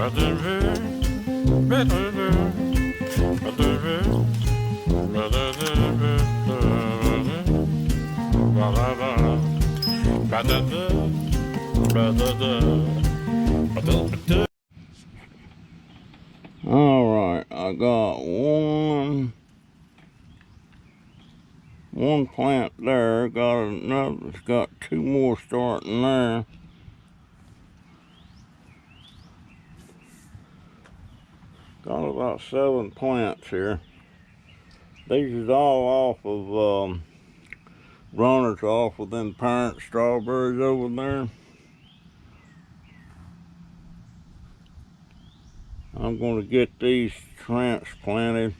All right, I got one plant there, got another, it's got two more starting there. Got about 7 plants here. These is all off of runners off of them parent strawberries over there. I'm going to get these transplanted.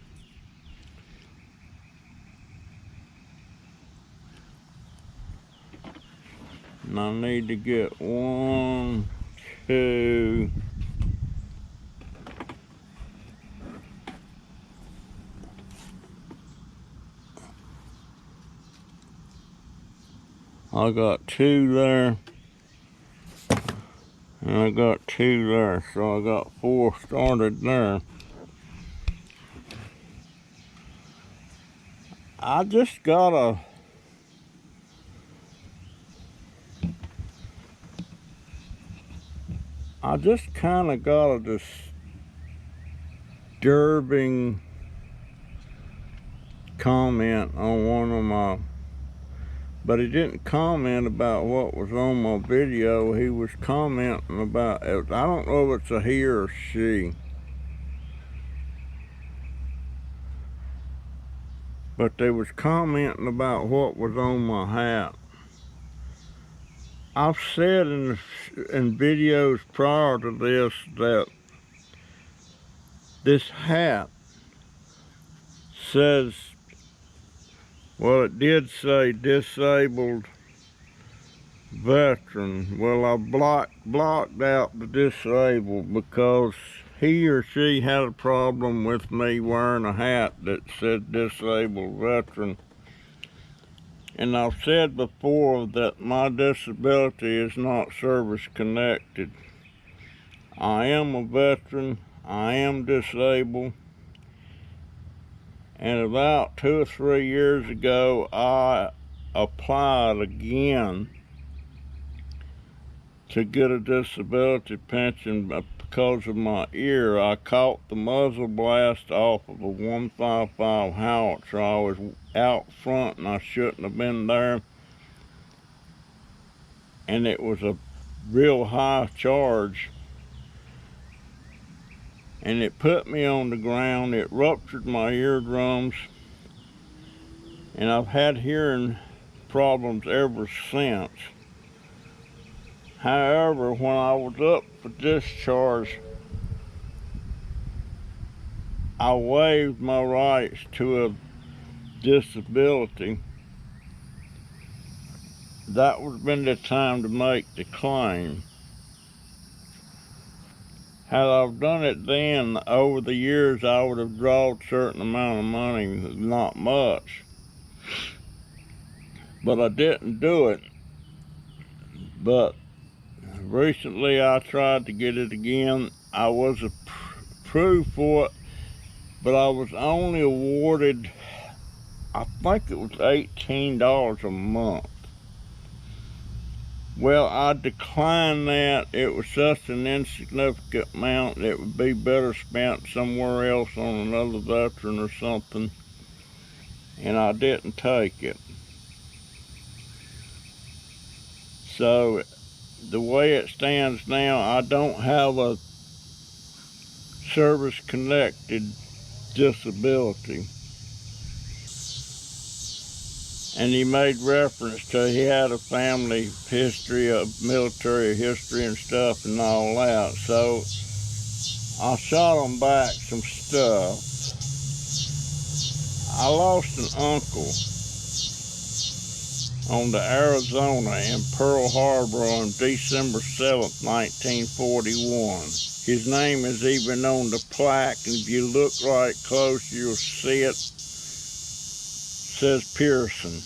And I need to get 1, 2, I got 2 there. And I got 2 there, so I got 4 started there. I just gotta kind of got a disturbing comment on one of my, but he didn't comment about what was on my video. He was commenting about, I don't know if it's a he or she, but they was commenting about what was on my hat. I've said in videos prior to this that this hat says, well, it did say disabled veteran. Well, I blocked out the disabled because he or she had a problem with me wearing a hat that said disabled veteran. And I've said before that my disability is not service connected. I am a veteran, I am disabled, and about 2 or 3 years ago I applied again to get a disability pension because of my ear. I caught the muzzle blast off of a 155 howitzer. I was out front and I shouldn't have been there, and it was a real high charge, and it put me on the ground. It ruptured my eardrums, and I've had hearing problems ever since. However, when I was up for discharge, I waived my rights to a disability. That would have been the time to make the claim. Had I done it then, over the years, I would have drawn a certain amount of money, not much. But I didn't do it. But recently I tried to get it again. I was approved for it, but I was only awarded, I think it was $18 a month. Well, I declined that. It was such an insignificant amount that it would be better spent somewhere else on another veteran or something, and I didn't take it. So the way it stands now, I don't have a service-connected disability. And he made reference to he had a family history of military history and stuff and all that. So I shot him back some stuff. I lost an uncle on the Arizona in Pearl Harbor on December 7th, 1941. His name is even on the plaque, and if you look right close, you'll see it. It says Pearson.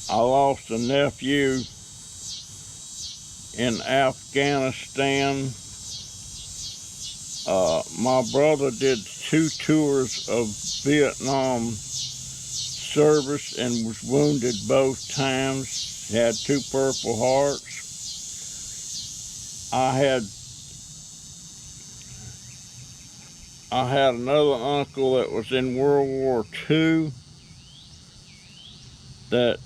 I lost a nephew in Afghanistan. My brother did 2 tours of Vietnam service and was wounded both times. He had 2 Purple Hearts. I had another uncle that was in World War II that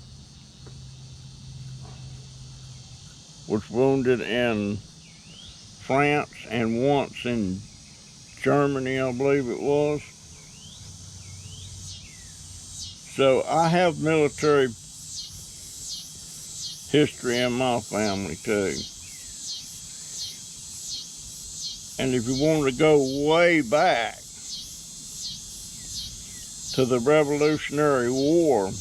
was wounded in France and once in Germany, I believe it was. So I have military history in my family too. And if you want to go way back to the Revolutionary War,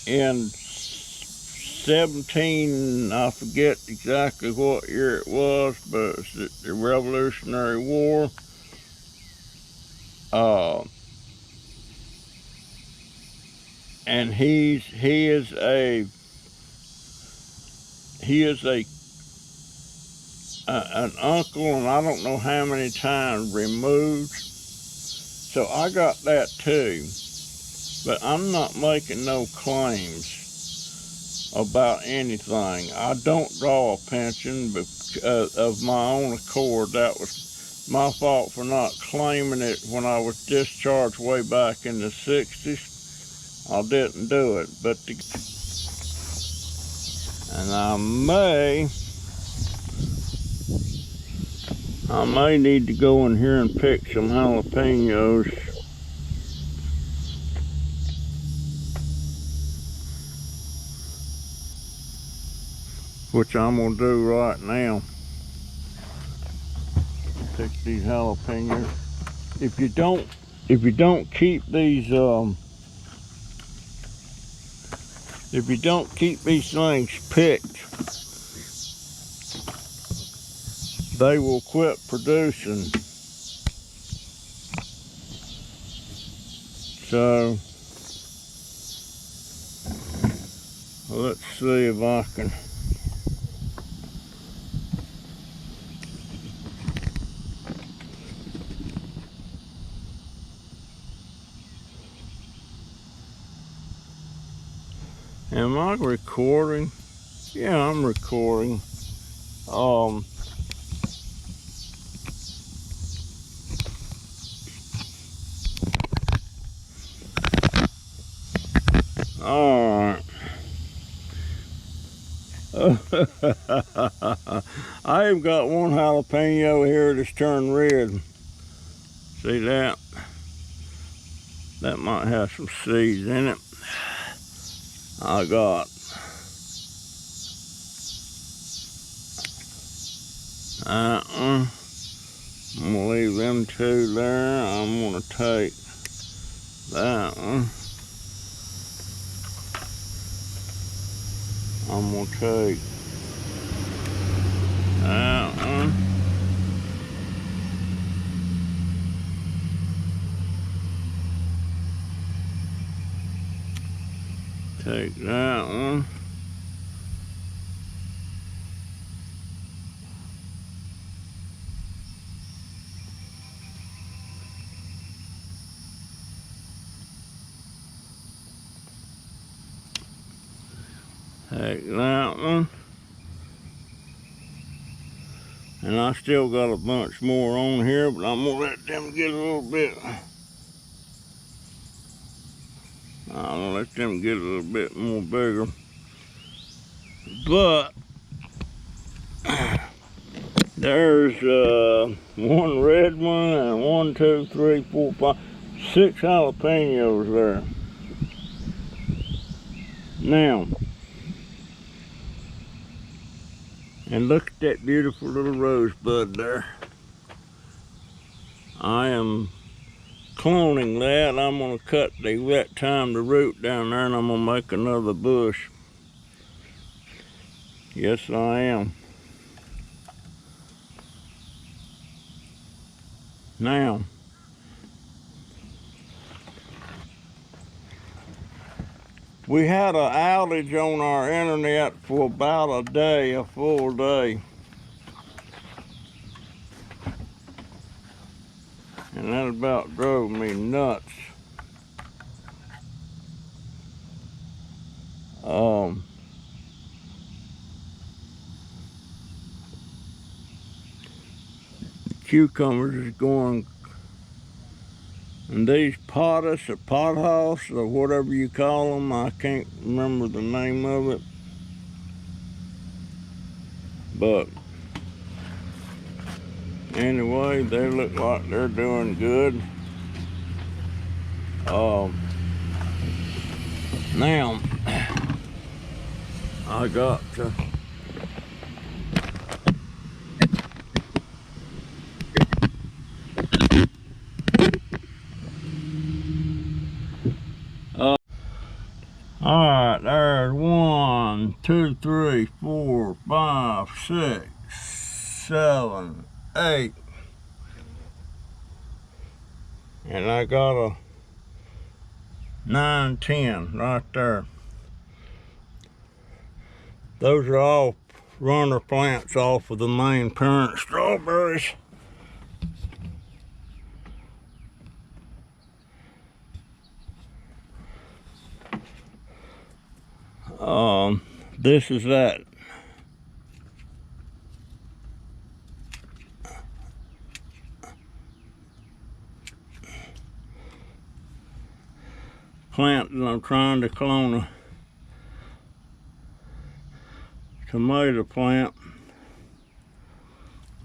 in 17, I forget exactly what year it was, but it's the Revolutionary War. And he is an uncle, and I don't know how many times removed. So I got that too, but I'm not making no claims about anything. I don't draw a pension because of my own accord. That was my fault for not claiming it when I was discharged way back in the 60s. I didn't do it, and I may need to go in here and pick some jalapenos. Which I'm gonna do right now. Pick these jalapenos. If you don't keep these things picked, they will quit producing. So let's see if I can. Am I recording? Yeah, I'm recording. All right. I even got one jalapeno here that's turned red. See that? That might have some seeds in it. I got I'm gonna leave them 2 there. I'm gonna take that one. I'm gonna take that one. Take that one. Take that one. And I still got a bunch more on here, but I'm gonna let them get a little bit. I'm gonna let them get a little bit more bigger. But there's 1 red one and 1, 2, 3, 4, 5, 6 jalapenos there. Now, and look at that beautiful little rosebud there. I am cloning that. I'm gonna cut that time the root down there, and I'm gonna make another bush. Yes, I am. Now, We had an outage on our internet for about a day, a full day. And that about drove me nuts. Cucumbers is going, and these potas or pothouse or whatever you call them, I can't remember the name of it, but anyway, they look like they're doing good. Now I got to all right, there's 1, 2, 3, 4, 5, 6, 7, 8. And I got a 9, 10 right there. Those are all runner plants off of the main parent strawberries. This is that. Plant that I'm trying to clone a tomato plant.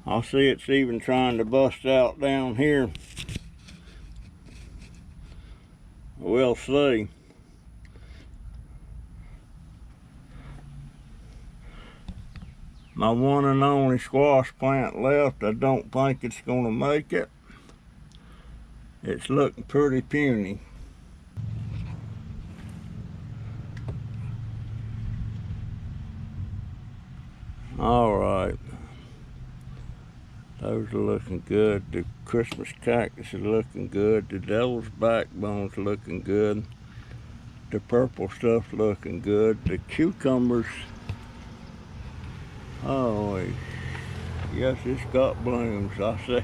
I see it's even trying to bust out down here. We'll see. My one and only squash plant left, I don't think it's gonna make it. It's looking pretty puny. All right, those are looking good. The Christmas cactus is looking good. The devil's backbone's looking good. The purple stuff's looking good. The cucumbers, oh yes, it's got blooms. I say,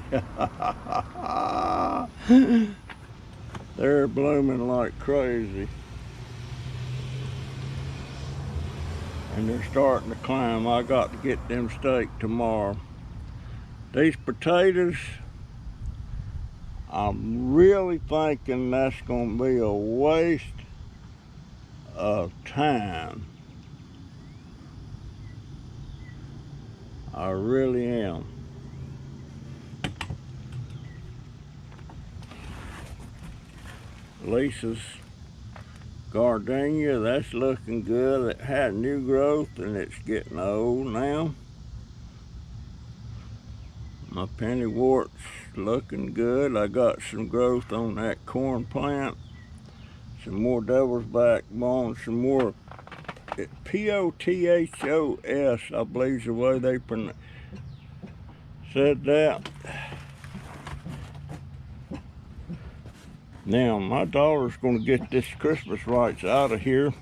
they're blooming like crazy. And they're starting to climb. I got to get them staked tomorrow. These potatoes, I'm really thinking that's gonna be a waste of time. I really am. Lisa's gardenia, that's looking good. It had new growth and it's getting old now. My pennywort's looking good. I got some growth on that corn plant. Some more devil's backbone, some more P-O-T-H-O-S, I believe is the way they said that. Now, my daughter's gonna get this Christmas lights out of here.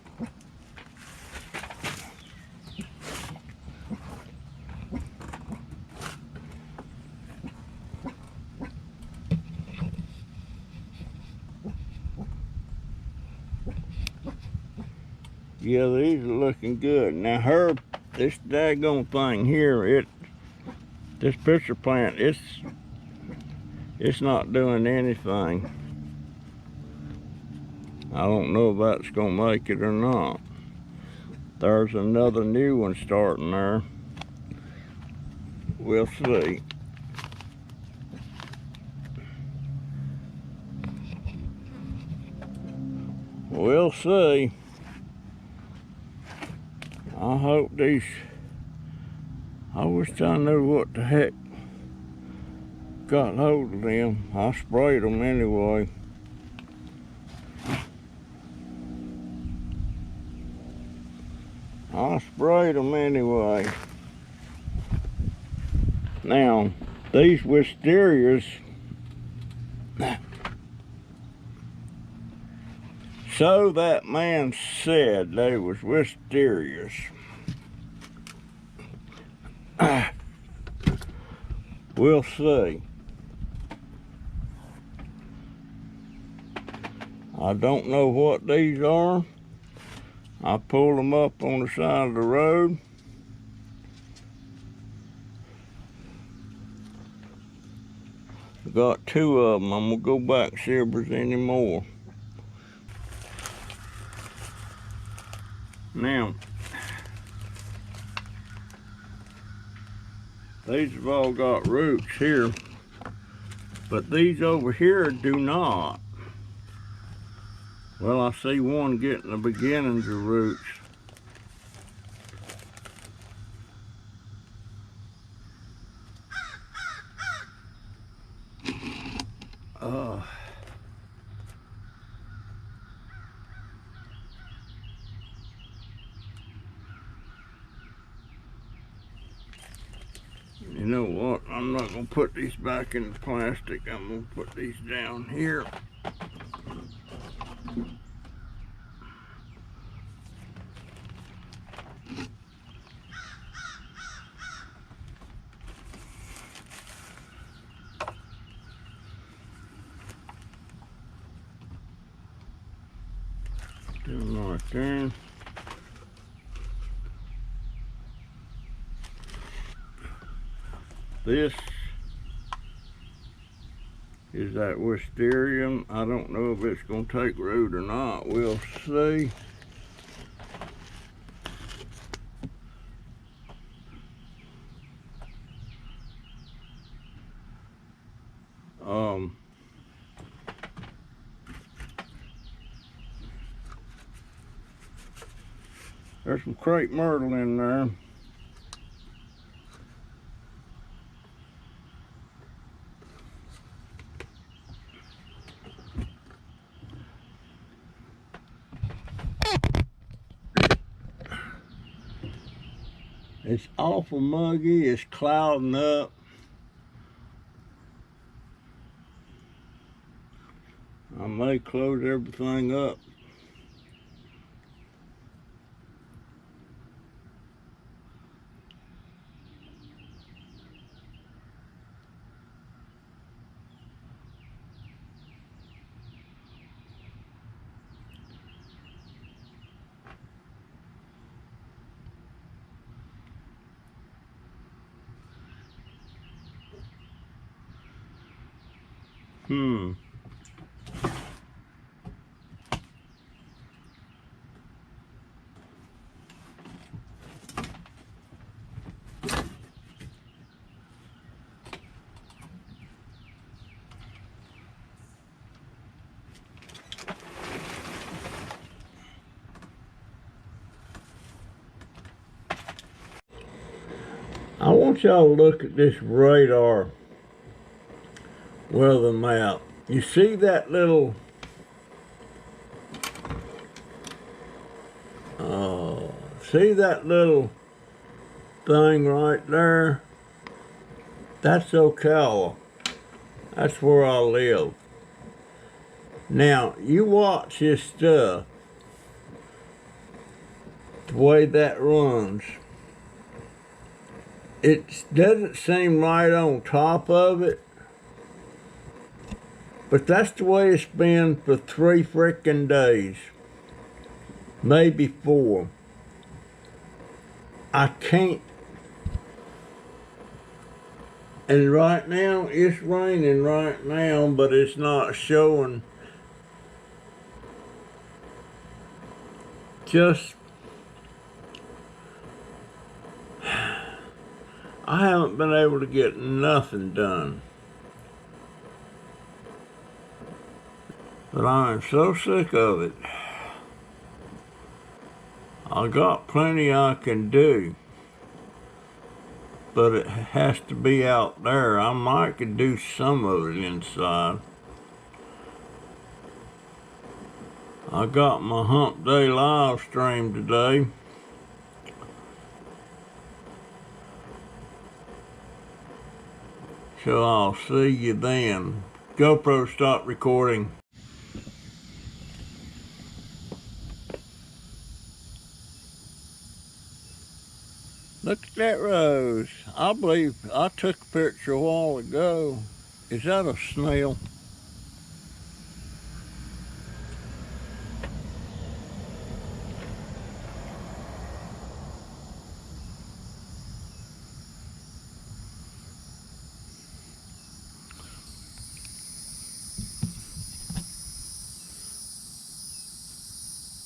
Yeah, these are looking good. Now this daggone thing here, this pitcher plant, it's not doing anything. I don't know if that's gonna make it or not. There's another new one starting there. We'll see. We'll see. I hope these, I wish I knew what the heck got hold of them. I sprayed them anyway. I sprayed them anyway. Now, these wisterias So that man said they was wisterias. We'll see. I don't know what these are. I pulled them up on the side of the road. Got two of them. I'm gonna go back and see if there's any more. Now, these have all got roots here, but these over here do not. Well, I see one getting the beginnings of roots. You know what? I'm not gonna put these back in the plastic. I'm gonna put these down here. Do them right there. This is that wisteria. I don't know if it's gonna take root or not. We'll see. There's some crepe myrtle in there. It's awful muggy. It's clouding up. I may close everything up. I want y'all to look at this radar weather map. You see that little see that little thing right there? That's Ocala. That's where I live. Now, you watch this stuff, the way that runs. It doesn't seem right on top of it, but that's the way it's been for 3 freaking days, maybe 4. I can't, and right now it's raining right now, but it's not showing. Just, I haven't been able to get nothing done. But I am so sick of it. I got plenty I can do, but it has to be out there. I might could do some of it inside. I got my hump day live stream today. So I'll see you then. GoPro, stop recording. Look at that rose. I believe I took a picture a while ago. Is that a snail?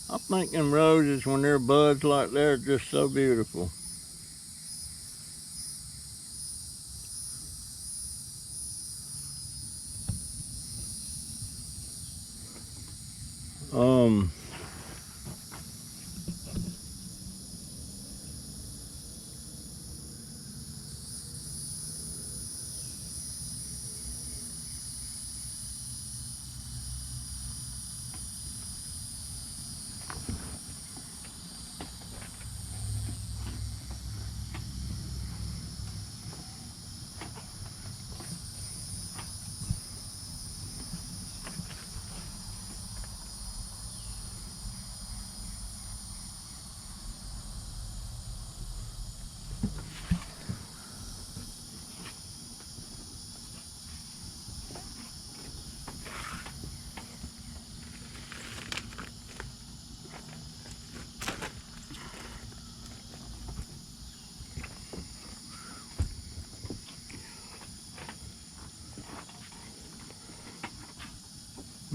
I think them roses, when they're buds like that, are just so beautiful. Um,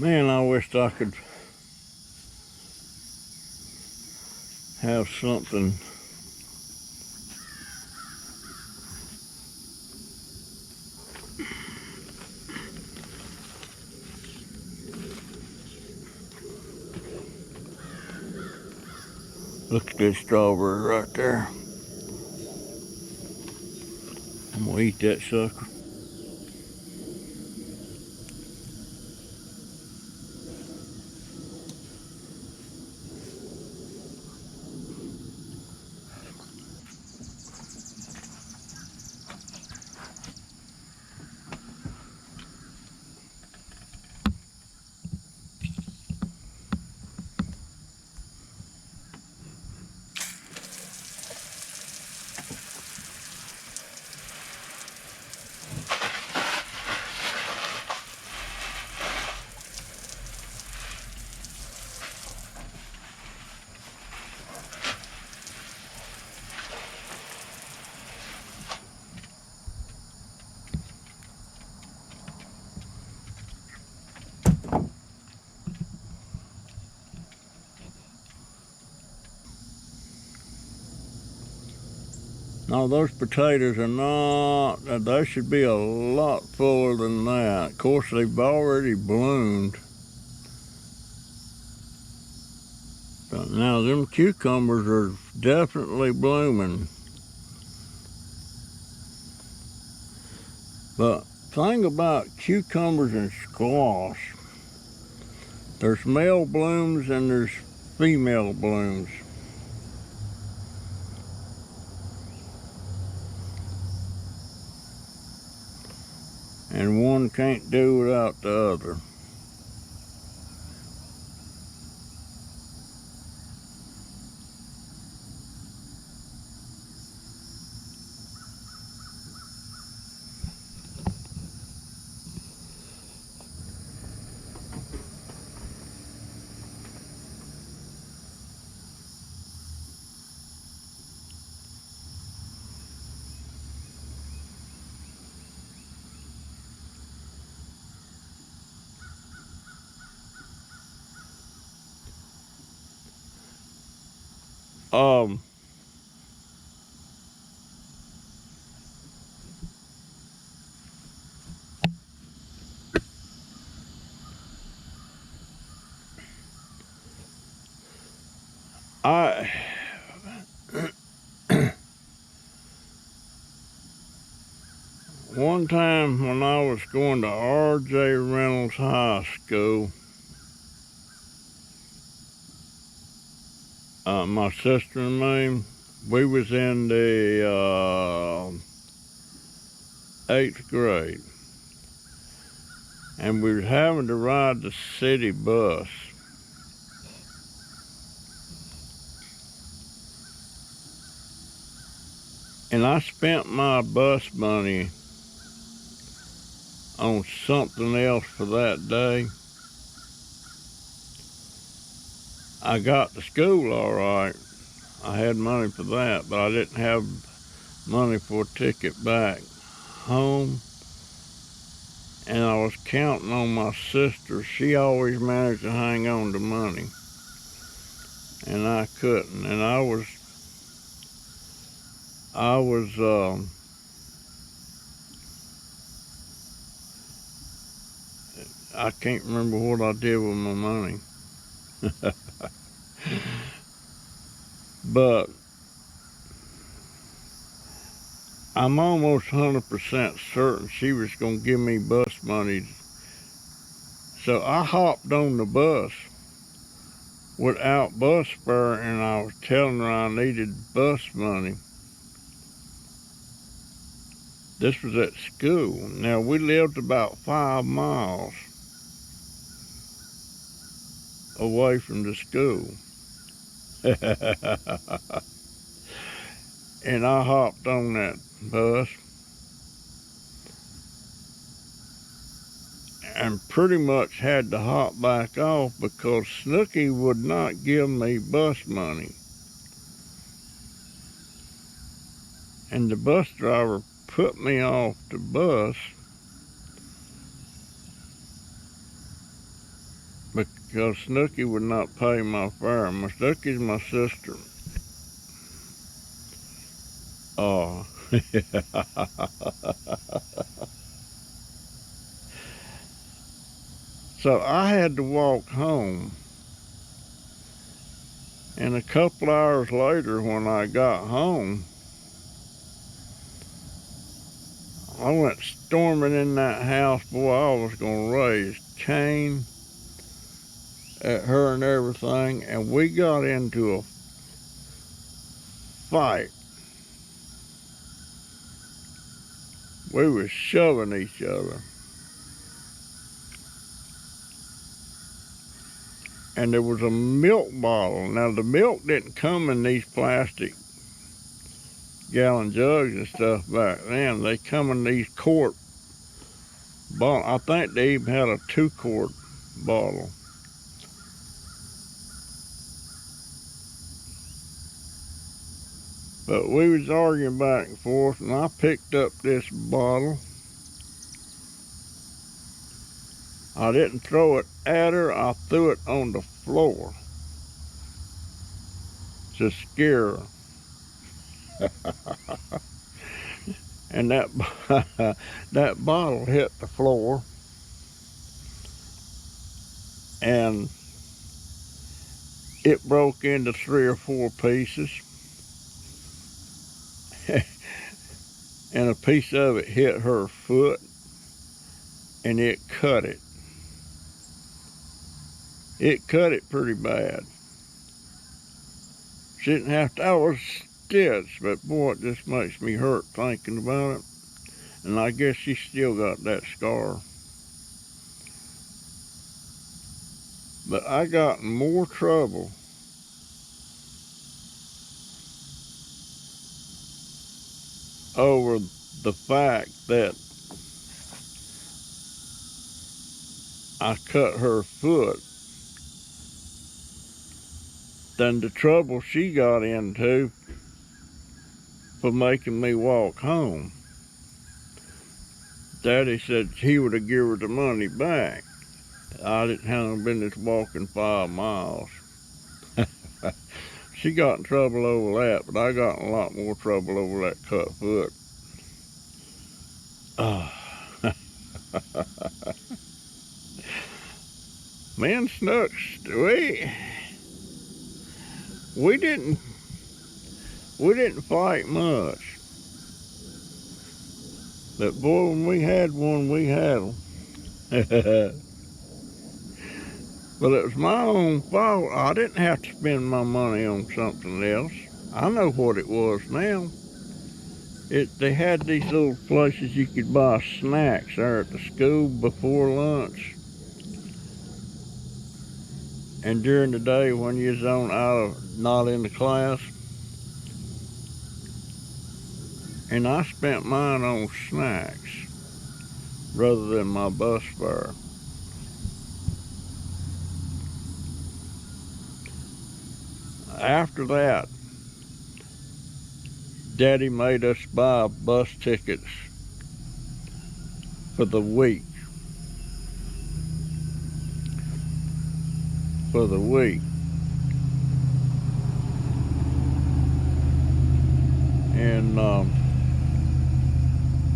Man, I wished I could have something. Look at this strawberry right there. I'm gonna eat that sucker. No, those potatoes are not, they should be a lot fuller than that. Of course, they've already bloomed. But now, them cucumbers are definitely blooming. But thing about cucumbers and squash, there's male blooms and there's female blooms. And one can't do without the other. Um, I one time when I was going to R.J. Reynolds High School, my sister and me, we was in the 8th grade, and we were having to ride the city bus. And I spent my bus money on something else for that day. I got to school all right. I had money for that, but I didn't have money for a ticket back home. And I was counting on my sister. She always managed to hang on to money, and I couldn't. And I can't remember what I did with my money. But I'm almost 100% certain she was going to give me bus money. So I hopped on the bus without bus fare, and I was telling her I needed bus money. This was at school. Now, we lived about 5 miles away from the school. And I hopped on that bus and pretty much had to hop back off because Snooky would not give me bus money. And the bus driver put me off the bus because Snooky would not pay my fare. My Snooky's my sister. Oh. So I had to walk home. And a couple hours later, when I got home, I went storming in that house. Boy, I was gonna raise Cain at her and everything, and we got into a fight. We was shoving each other. And there was a milk bottle. Now, the milk didn't come in these plastic gallon jugs and stuff back then. They come in these quart bottles. I think they even had a 2-quart bottle. But we was arguing back and forth, and I picked up this bottle. I didn't throw it at her, I threw it on the floor to scare her. And that bottle hit the floor, and it broke into 3 or 4 pieces. And a piece of it hit her foot, and it cut it. It cut it pretty bad. She didn't have to, I was stitched, but boy, it just makes me hurt thinking about it. And I guess she still got that scar. But I got in more trouble over the fact that I cut her foot than the trouble she got into for making me walk home. Daddy said he would have given her the money back. I didn't have no business walking 5 miles. She got in trouble over that, but I got in a lot more trouble over that cut foot. Me and Snooks, we didn't fight much. But boy, when we had one, we had them. But it was my own fault. I didn't have to spend my money on something else. I know what it was now. They had these little places you could buy snacks there at the school before lunch. And during the day when you're not in the class. and I spent mine on snacks rather than my bus fare. After that, Daddy made us buy bus tickets for the week. For the week. And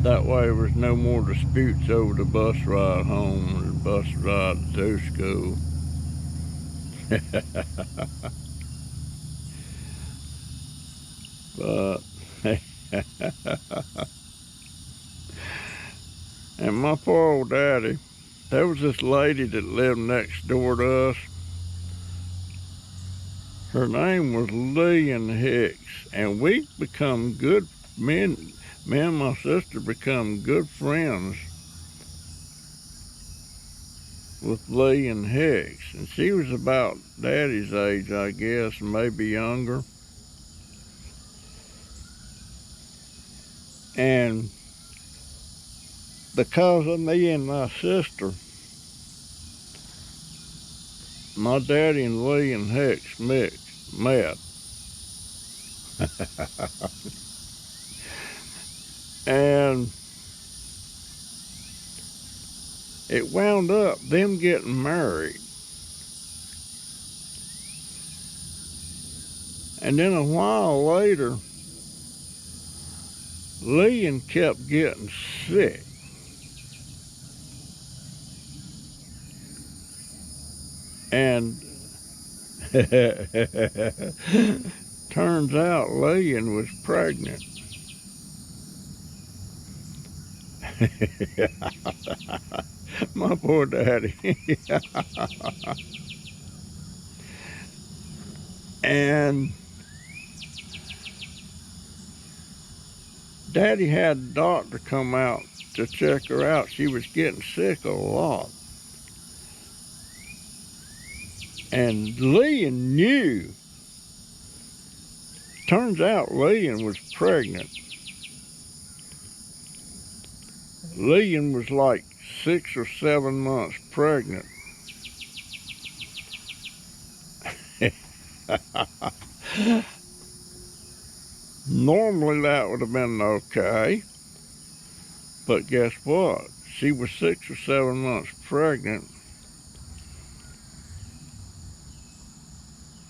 that way there was no more disputes over the bus ride home or the bus ride to school. But and my poor old daddy, there was this lady that lived next door to us. Her name was Lillian Hicks, and we become good men. Me and my sister become good friends with Lillian Hicks, and she was about Daddy's age, I guess, maybe younger. And because of me and my sister, my daddy and Lillian Hicks met. And it wound up them getting married. And then a while later, Lillian kept getting sick. And turns out Lillian was pregnant. My poor daddy. And Daddy had the doctor come out to check her out. She was getting sick a lot. And Lillian knew. Turns out Lillian was pregnant. Lillian was like 6 or 7 months pregnant. Normally that would have been okay. But guess what? She was 6 or 7 months pregnant.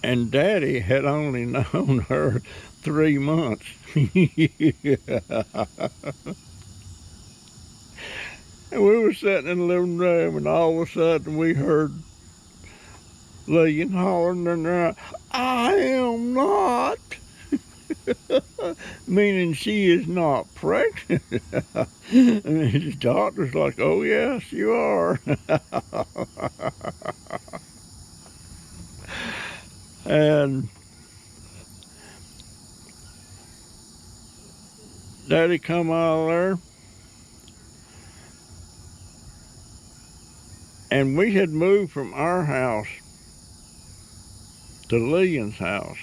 And Daddy had only known her 3 months. And we were sitting in the living room, and all of a sudden we heard Lillian hollering in there, "I am not." Meaning she is not pregnant. And the doctor's like, "Oh yes, you are." And Daddy come out of there, and we had moved from our house to Lillian's house.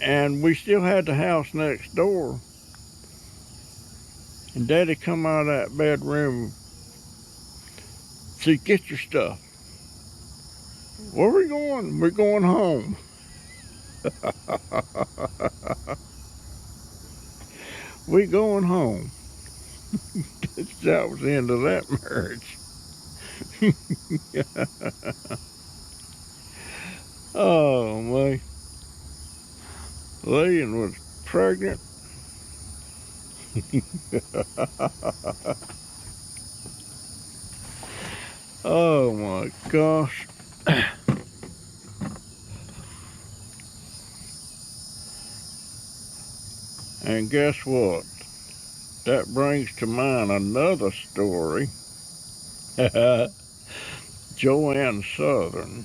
And we still had the house next door. And Daddy come out of that bedroom, said, "Get your stuff." "Where are we going?" "We're going home." We going home. That was the end of that marriage. Oh my. Lillian was pregnant. Oh my gosh. And guess what? That brings to mind another story. Joanne Southern.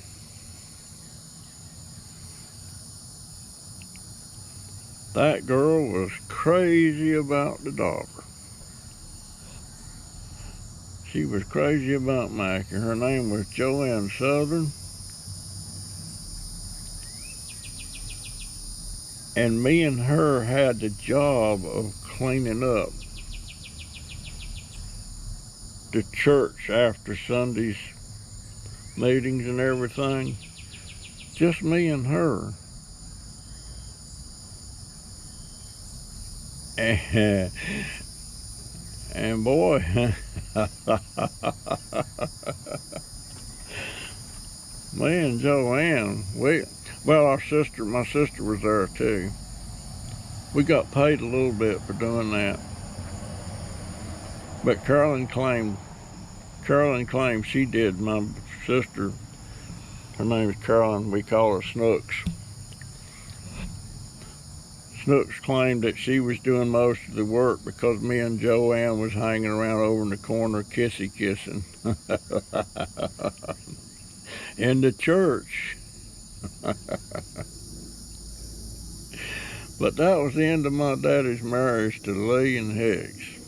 That girl was crazy about the daughter. She was crazy about Mackie. Her name was Joanne Southern. And me and her had the job of cleaning up the church after Sunday's meetings and everything. Just me and her. And boy, me and Joanne, my sister was there too. We got paid a little bit for doing that. But Carolyn claimed she did. My sister, her name is Carolyn, we call her Snooks. Snooks claimed that she was doing most of the work because me and Joanne was hanging around over in the corner kissing in the church. But that was the end of my daddy's marriage to Lillian Hicks.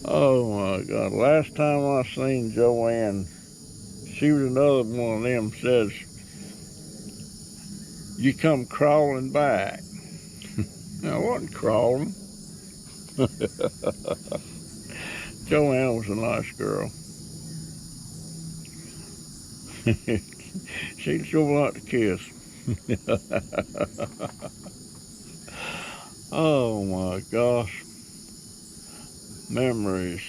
Oh my God, last time I seen Joanne, she was another one of them says, "You come crawling back." I wasn't crawling. Joanne was a nice girl. She'd sure like to kiss. Oh my gosh. Memories.